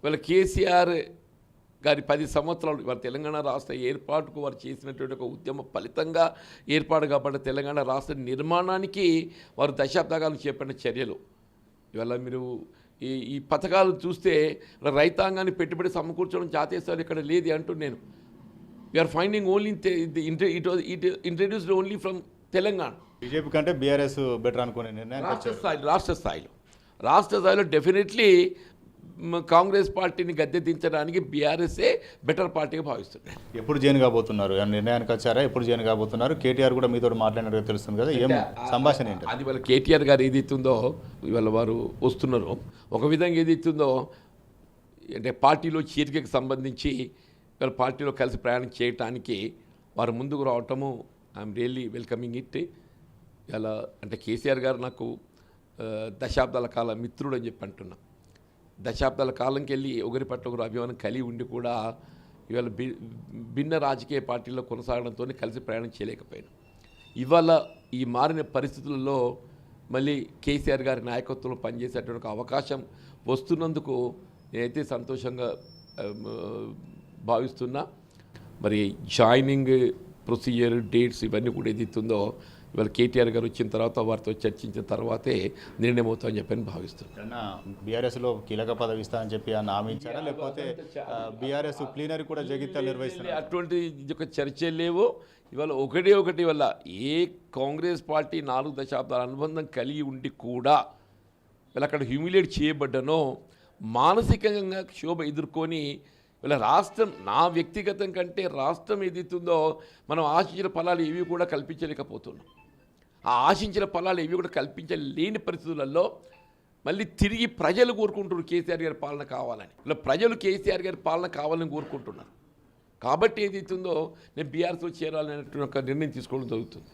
వీళ్ళ కేసీఆర్ గారి 10 సంవత్సరాలు వారి తెలంగాణ రాష్ట్ర ఏర్పాటుకు వారు చేసినటువంటి ఒక ఉద్యమ ఫలితంగా ఏర్పాటు కాబట్టి తెలంగాణ రాష్ట్ర నిర్మాణానికి వారు దశాబ్దాలు చేపట్టిన చర్యలు. ఇవాళ మీరు ఈ పథకాలు చూస్తే రైతాంగాన్ని పెట్టుబడి సమకూర్చడం జాతీయ స్థాయిలో ఇక్కడ లేదు అంటూ నేను. We are finding only it introduced only from Telangana. BJP కంటే బీఆర్ఎస్ బెటర్ అనుకునే నిర్ణయం రాష్ట్ర స్థాయిలో డెఫినెట్లీ కాంగ్రెస్ పార్టీని గద్దె దించడానికి బీఆర్ఎస్ఏ బెటర్ పార్టీగా భావిస్తున్నారు. ఎప్పుడు జైన్ కాబోతున్నారు నిర్ణయానికి వచ్చారా? ఎప్పుడు జైన్ కాబోతున్నారు? కేటీఆర్ కూడా మీతో మాట్లాడినట్టుగా తెలుస్తుంది కదా, ఏం సంభాషణ ఏంటి? అది వాళ్ళ కేటీఆర్ గారు ఏదైతుందో ఇవాళ వారు వస్తున్నారు ఒక విధంగా ఏదైతుందో అంటే పార్టీలో చేరికకి సంబంధించి వాళ్ళ పార్టీలో కలిసి ప్రయాణం చేయటానికి వారు ముందుకు రావటము ఐఎమ్ రియల్లీ వెల్కమింగ్ ఇట్. ఇలా అంటే కేసీఆర్ గారు నాకు దశాబ్దాల కాల మిత్రుడు అని చెప్పి అంటున్నా. దశాబ్దాల కాలంకి వెళ్ళి ఒకరి పట్ల ఒకరు అభిమానం కలిగి ఉండి కూడా ఇవాళ భిన్న రాజకీయ పార్టీల్లో కొనసాగడంతో కలిసి ప్రయాణం చేయలేకపోయాను. ఇవాళ ఈ మారిన పరిస్థితులలో మళ్ళీ కేసీఆర్ గారి నాయకత్వంలో పనిచేసేటువంటి ఒక అవకాశం వస్తున్నందుకు నేనైతే సంతోషంగా భావిస్తున్నా. మరి జాయినింగ్ ప్రొసీజర్ డేట్స్ ఇవన్నీ కూడా ఏదైతుందో ఇవాళ కేటీఆర్ గారు వచ్చిన తర్వాత వారితో చర్చించిన తర్వాతే నిర్ణయం అవుతామని చెప్పని భావిస్తున్నాను. బీఆర్ఎస్లో కీలక పదవి ఇస్తామని చెప్పి హామీ ఇచ్చారా, లేకపోతే బీఆర్ఎస్ ప్లీనరీ కూడా జగిత్యాల నిర్వహిస్తారు? అటువంటి ఒక చర్చలు లేవు. ఇవాళ ఒకటి వల్ల ఏ కాంగ్రెస్ పార్టీ 4 దశాబ్దాల అనుబంధం కలిగి ఉండి కూడా వీళ్ళు అక్కడ హ్యూమిలేట్ చేయబడ్డనో మానసికంగా క్షోభ ఎదుర్కొని వీళ్ళ రాష్ట్రం నా వ్యక్తిగతం కంటే రాష్ట్రం ఏదైతుందో మనం ఆశించిన ఫలాలు ఏవి కూడా కల్పించలేకపోతున్నాం. ఆ ఆశించిన ఫలాలు ఏవి కూడా కల్పించలేని పరిస్థితులలో మళ్ళీ తిరిగి ప్రజలు కోరుకుంటున్నారు కేసీఆర్ గారి పాలన కావాలని. ఇలా ప్రజలు కేసీఆర్ గారి పాలన కావాలని కోరుకుంటున్నారు. కాబట్టి ఏదైతుందో నేను బీఆర్ఎస్లో చేరాలనేటువంటి ఒక నిర్ణయం తీసుకోవడం జరుగుతుంది.